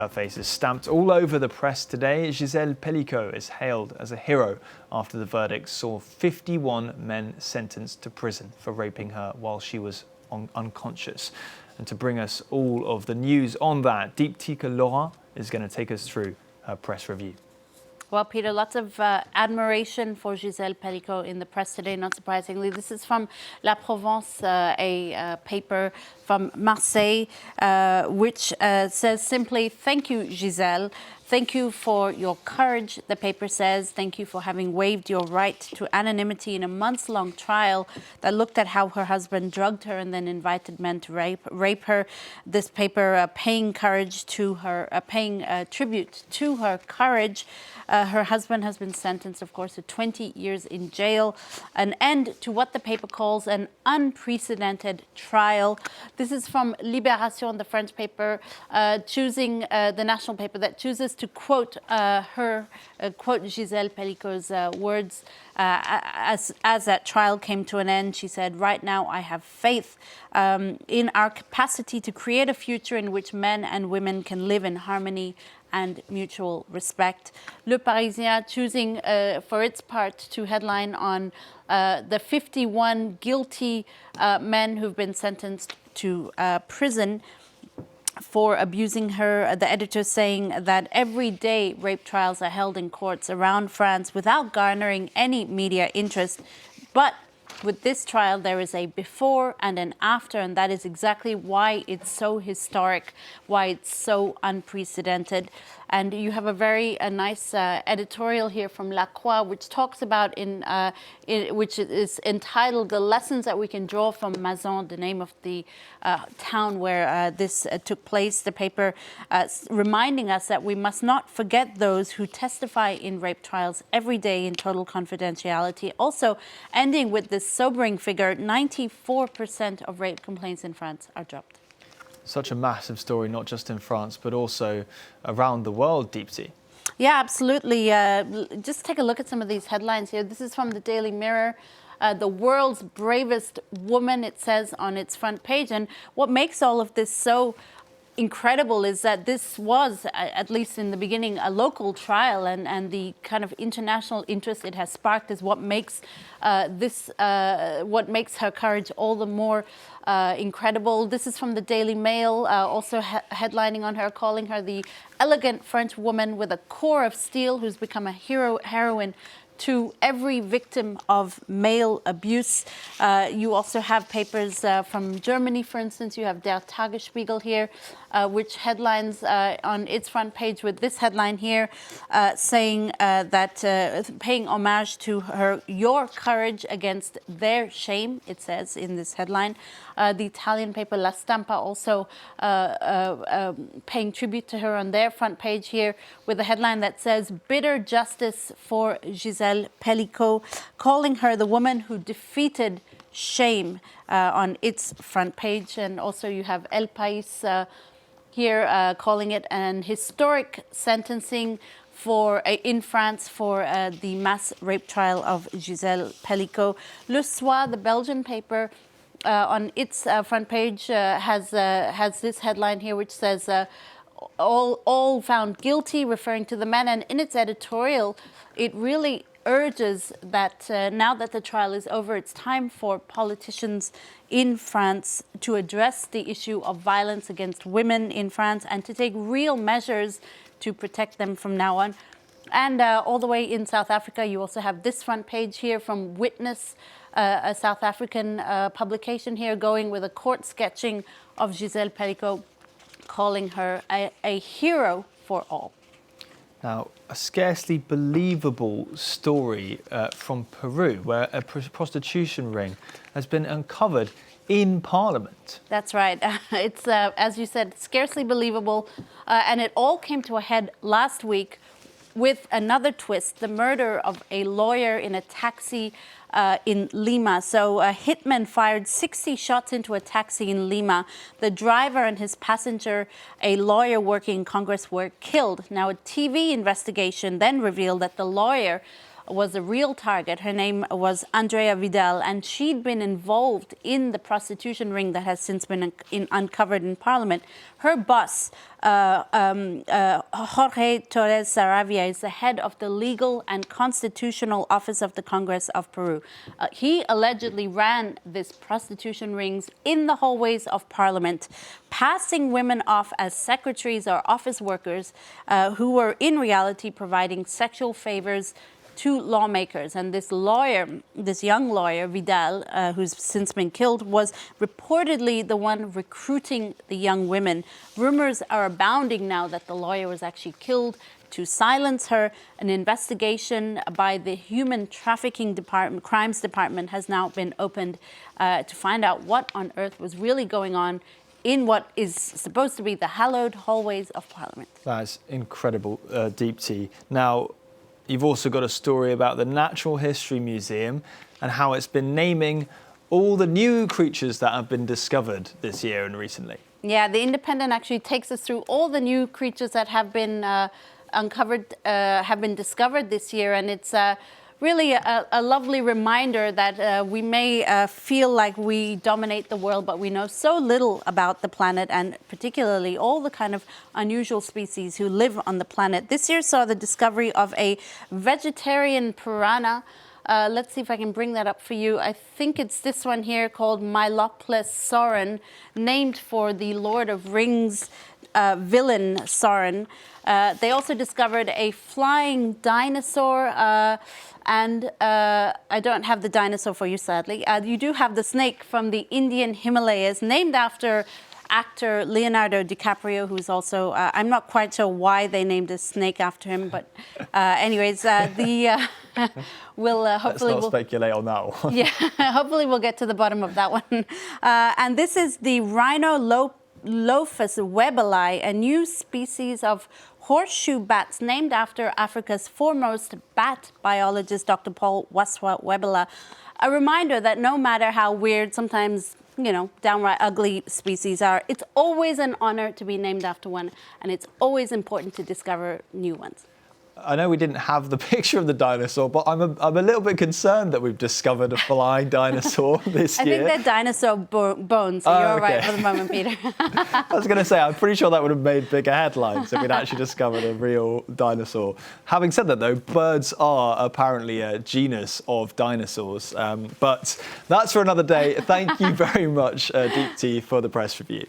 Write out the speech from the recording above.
Her face is stamped all over the press today. Gisèle Pelicot is hailed as a hero after the verdict saw 51 men sentenced to prison for raping her while she was unconscious. And to bring us all of the news on that, Deeptika Laurent is going to take us through her press review. Well, Peter, lots of admiration for Gisèle Pelicot in the press today, not surprisingly. This is from La Provence, a paper from Marseille, which says simply, "Thank you, Gisèle. Thank you for your courage," the paper says. "Thank you for having waived your right to anonymity in a months-long trial that looked at how her husband drugged her and then invited men to rape her." This paper paying tribute to her courage. Her husband has been sentenced, of course, to 20 years in jail, an end to what the paper calls an unprecedented trial. This is from Libération, the French paper, choosing the national paper that chooses to quote quote Gisèle Pelicot's words as that trial came to an end. She said, "Right now I have faith in our capacity to create a future in which men and women can live in harmony and mutual respect." Le Parisien choosing for its part to headline on the 51 guilty men who've been sentenced to prison for abusing her. The editor saying that every day rape trials are held in courts around France without garnering any media interest. But with this trial, there is a before and an after, and that is exactly why it's so historic, why it's so unprecedented. And you have a very nice editorial here from La Croix, which talks about, which is entitled "The Lessons That We Can Draw from Mazan," the name of the town where this took place. The paper reminding us that we must not forget those who testify in rape trials every day in total confidentiality. Also, ending with this sobering figure, 94% of rape complaints in France are dropped. Such a massive story, not just in France, but also around the world, Deepti. Yeah, absolutely. Just take a look at some of these headlines here. This is from the Daily Mirror. The world's bravest woman, it says on its front page. And what makes all of this so incredible is that this was, at least in the beginning, a local trial, and the kind of international interest it has sparked is what makes what makes her courage all the more incredible. This is from the Daily Mail, also headlining on her, calling her the elegant French woman with a core of steel who's become a heroine to every victim of male abuse. You also have papers from Germany, for instance. You have Der Tagesspiegel here, which headlines on its front page with this headline here, saying that paying homage to her, "Your courage against their shame," it says in this headline. The Italian paper La Stampa also paying tribute to her on their front page here with a headline that says, "Bitter justice for Gisèle Pelicot," calling her the woman who defeated shame on its front page. And also you have El País here calling it an historic sentencing in France for the mass rape trial of Gisèle Pelicot. Le Soir, the Belgian paper, on its front page has this headline here, which says all found guilty, referring to the men. And in its editorial, it really urges that now that the trial is over, it's time for politicians in France to address the issue of violence against women in France and to take real measures to protect them from now on. And all the way in South Africa, you also have this front page here from Witness, a South African publication here, going with a court sketching of Gisèle Pelicot, calling her a hero for all. Now, a scarcely believable story from Peru, where a prostitution ring has been uncovered in Parliament. That's right. It's, as you said, scarcely believable. And it all came to a head last week with another twist, the murder of a lawyer in a taxi in Lima. So a hitman fired 60 shots into a taxi in Lima. The driver and his passenger, a lawyer working in Congress, were killed. Now, a TV investigation then revealed that the lawyer was a real target. Her name was Andrea Vidal, and she'd been involved in the prostitution ring that has since been uncovered in Parliament. Her boss, Jorge Torres Saravia, is the head of the Legal and Constitutional Office of the Congress of Peru. He allegedly ran these prostitution rings in the hallways of Parliament, passing women off as secretaries or office workers who were in reality providing sexual favors to lawmakers. And this lawyer, this young lawyer, Vidal, who's since been killed, was reportedly the one recruiting the young women. Rumors are abounding now that the lawyer was actually killed to silence her. An investigation by the Human Trafficking Department, Crimes Department, has now been opened to find out what on earth was really going on in what is supposed to be the hallowed hallways of Parliament. That's incredible, Deepti. Now, you've also got a story about the Natural History Museum and how it's been naming all the new creatures that have been discovered this year and recently. Yeah, The Independent actually takes us through all the new creatures that have been discovered this year, and it's really a lovely reminder that we may feel like we dominate the world, but we know so little about the planet, and particularly all the kind of unusual species who live on the planet. This year saw the discovery of a vegetarian piranha. Let's see if I can bring that up for you. I think it's this one here called Myloples Sauron, named for the Lord of Rings villain Sauron. They also discovered a flying dinosaur, and I don't have the dinosaur for you, sadly. You do have the snake from the Indian Himalayas, named after actor Leonardo DiCaprio, who's also, I'm not quite sure why they named a snake after him, but anyways, we'll hopefully... Let's not speculate on that one. Yeah, hopefully we'll get to the bottom of that one. And this is the Rhinolophus webeli, a new species of horseshoe bats named after Africa's foremost bat biologist, Dr. Paul Waswa Webela. A reminder that no matter how weird, sometimes, you know, downright ugly species are, it's always an honor to be named after one, and it's always important to discover new ones. I know we didn't have the picture of the dinosaur, but I'm a little bit concerned that we've discovered a flying dinosaur this year. I think they're dinosaur bones, so you're all right for the moment, Peter. I was going to say, I'm pretty sure that would have made bigger headlines if we'd actually discovered a real dinosaur. Having said that, though, birds are apparently a genus of dinosaurs, but that's for another day. Thank you very much, Deepti, for the press review.